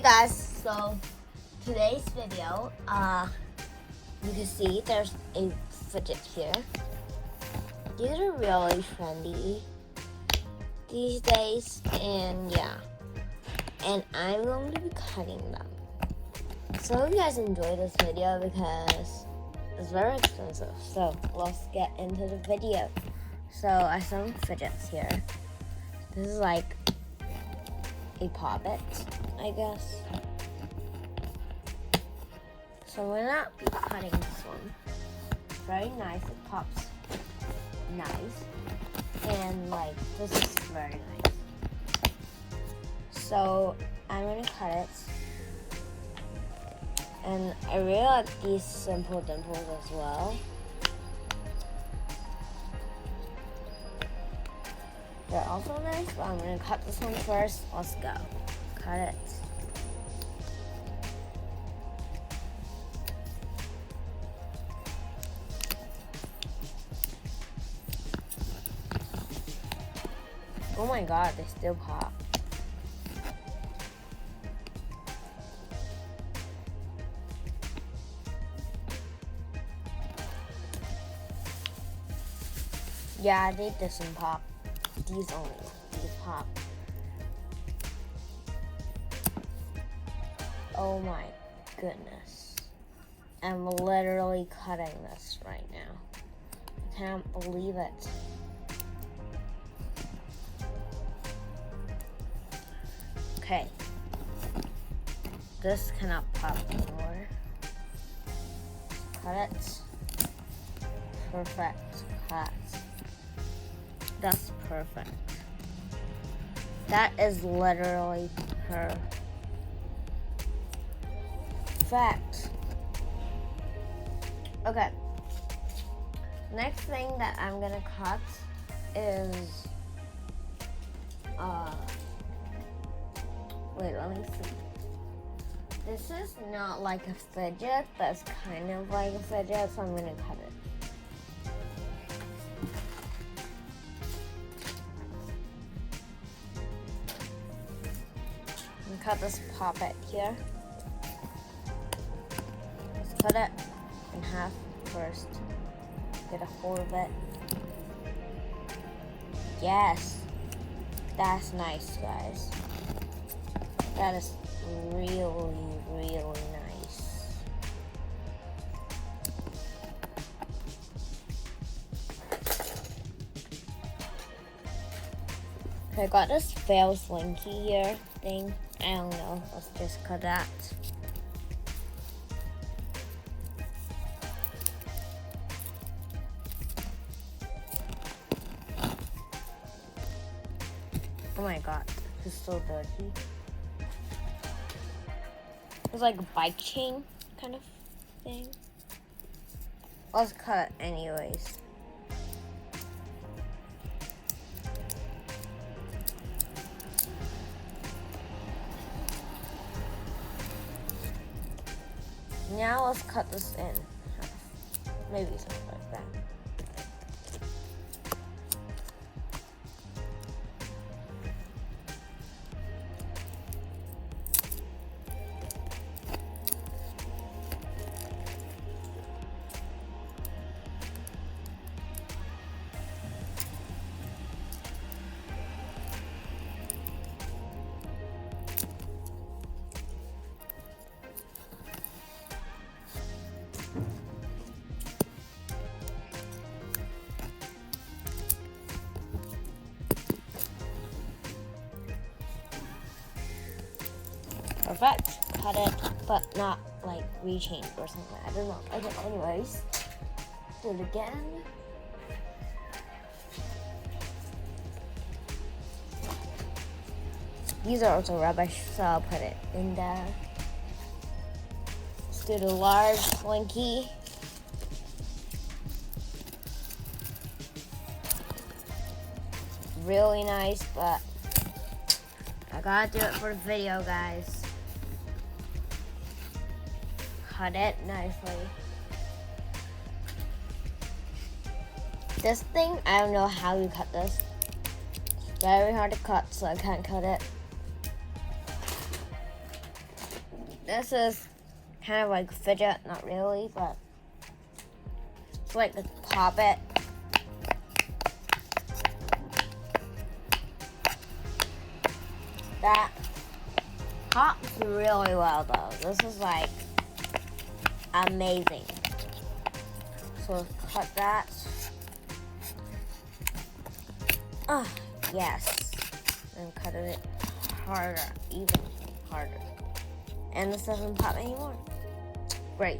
guys, so today's video, you can see there's a fidget here. These are really trendy these days, and yeah, and I'm going to be cutting them. So I hope you guys enjoy this video because it's very expensive. So let's get into the video. So I have some fidgets here. This is like a poppet, I guess. So we're not be cutting this one. Very nice, it pops nice. And like, this is very nice. So I'm gonna cut it. And I really like these simple dimples as well. They're also nice, but I'm gonna cut this one first. Let's go. Cut it. Oh my god, they still pop. Yeah, they doesn't pop. These only. These pop. Oh my goodness. I'm literally cutting this right now. I can't believe it. Okay. This cannot pop anymore. Cut it. Perfect. Cut. That's perfect. That is literally perfect. Okay. Next thing that I'm gonna cut is wait, let me see. This is not like a fidget, but it's kind of like a fidget, so I'm gonna cut it. Cut this poppet here. Let's cut it in half first. Get a hold of it. Yes, that's nice, guys. That is really, really nice. Okay, I got this fail slinky here thing. I don't know. Let's just cut that. Oh my god, this is so dirty. It's like a bike chain kind of thing. Let's cut it anyways. Now let's cut this in half. Maybe something like that. Perfect. Cut it, but not like rechain or something. I don't know. Okay, anyways. Do it again. These are also rubbish, so I'll put it in there. Let's do the large slinky. Really nice, but I gotta do it for the video, guys. Cut it nicely. This thing, I don't know how you cut this. It's very hard to cut, so I can't cut it. This is kind of like fidget, not really, but it's like a puppet. That pops really well though. This is like amazing. So cut that. Oh, yes. And cut it harder, even harder. And this doesn't pop anymore. Great.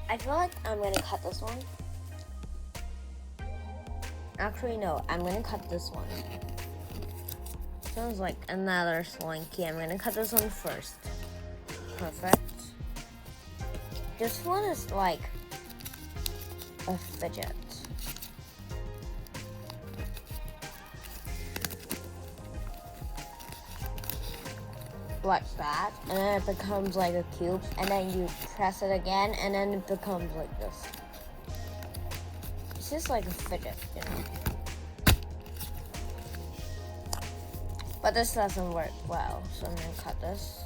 I feel like I'm gonna cut this one. Actually, no, I'm gonna cut this one. Sounds like another slinky. I'm gonna cut this one first. Perfect. This one is like a fidget. Like that, and then it becomes like a cube, and then you press it again, and then it becomes like this. It's just like a fidget, you know. But this doesn't work well, so I'm gonna cut this.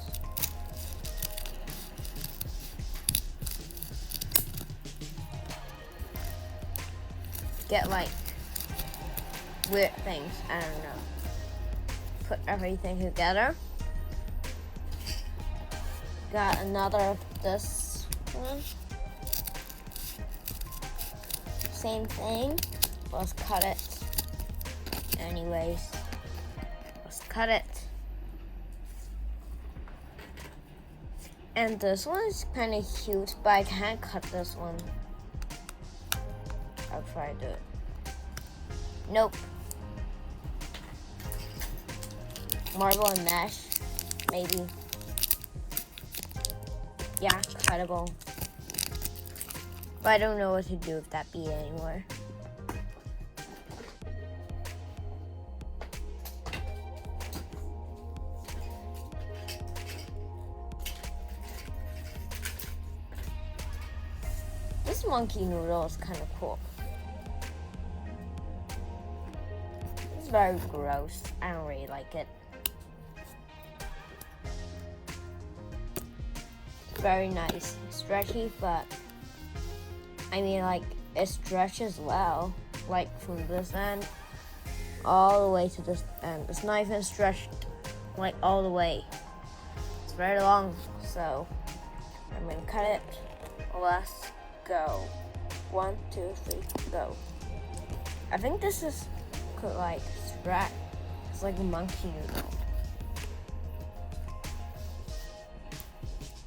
Get like weird things, I don't know. Put everything together. Got another of this one. Same thing. Let's cut it. Anyways, let's cut it. And this one is kind of cute, but I can't cut this one. I'll try to do it. Nope. Marble and mesh, maybe. Yeah, cuttable. But I don't know what to do with that bead anymore. This monkey noodle is kind of cool. It's very gross. I don't really like it. Very nice, stretchy, but I mean, like, it stretches well, like from this end all the way to this end. It's not even stretched like all the way. It's very long, so I'm gonna cut it. Let's go. 1, 2, 3, go. I think this is could like stretch. It's like a monkey noodle.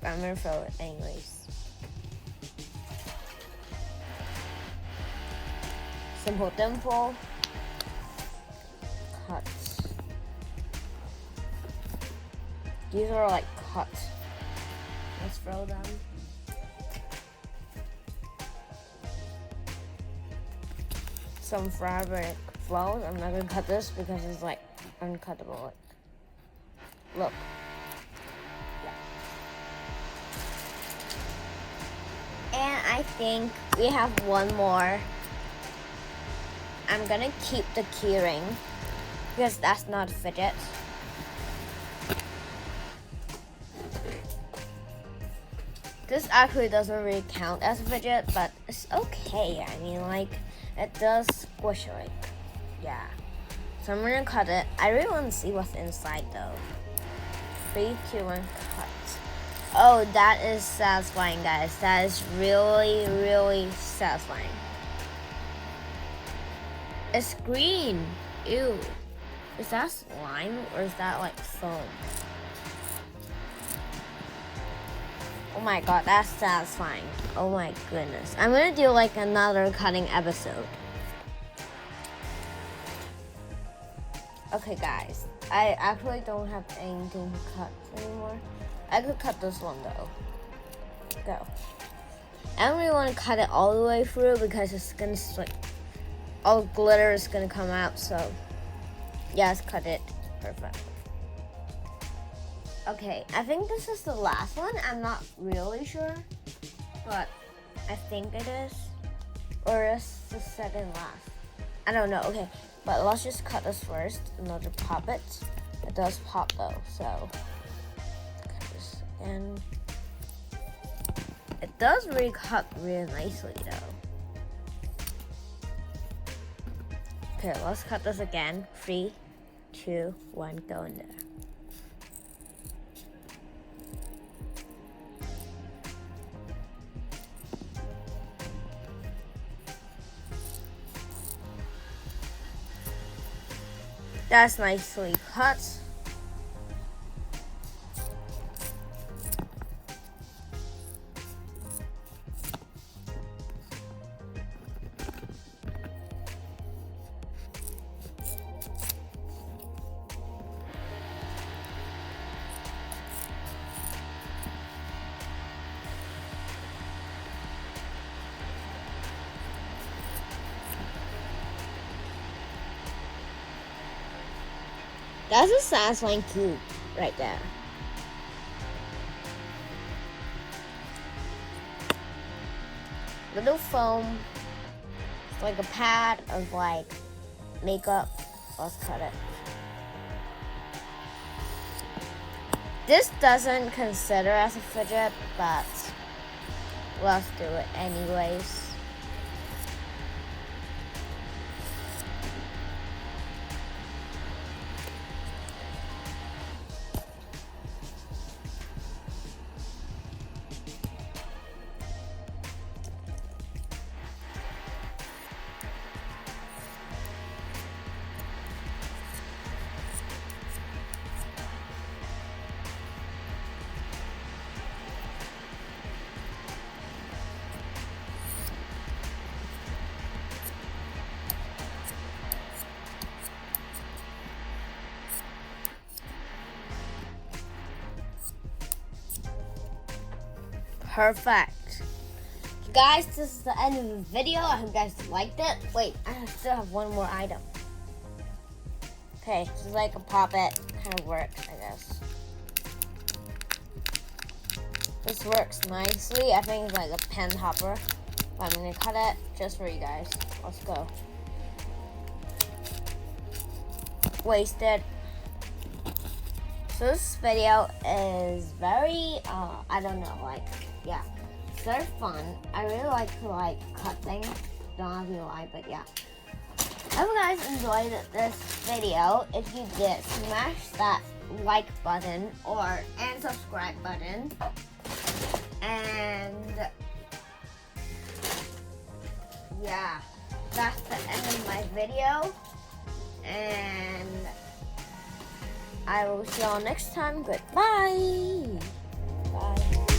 I'm gonna throw it anyways. Simple dimple. Cut. These are like cut. Let's throw them. Some fabric flows. I'm not gonna cut this because it's like uncuttable. Look. And I think we have one more. I'm gonna keep the keyring because that's not a fidget. This actually doesn't really count as a fidget, but it's okay. I mean, like, it does squish like, yeah. So I'm gonna cut it. I really want to see what's inside though. 3, 2, 1, cut. Oh, that is satisfying, guys. That is really, really satisfying. It's green. Ew. Is that slime or is that like foam? Oh my god, that's satisfying. Oh my goodness. I'm gonna do like another cutting episode. Okay, guys. I actually don't have anything to cut anymore. I could cut this one though. Go. I don't really want to cut it all the way through because it's gonna like all the glitter is gonna come out. So yeah, let's cut it. Perfect. Okay, I think this is the last one. I'm not really sure, but I think it is, or it's the second last. I don't know. Okay, but let's just cut this first. Another pop it. It does pop though, so And it does really cut really nicely though. Okay, let's cut this again. 3, 2, 1, go in there. That's nicely cut. That's a satisfying cube right there. Little foam. It's like a pad of like makeup. Let's cut it. This doesn't consider as a fidget, but let's do it anyways. Perfect. Guys, this is the end of the video. I hope you guys liked it. Wait, I still have one more item. Okay, this is like a pop-it. Kind of works, I guess. This works nicely. I think it's like a pen hopper. But I'm gonna cut it just for you guys. Let's go. Wasted. So this video is very, I don't know, like, yeah, it's very fun. I really like to cut things. Don't have to lie, but yeah. I hope you guys enjoyed this video. If you did, smash that like button and subscribe button. And yeah, that's the end of my video. And I will see y'all next time. Goodbye. Bye.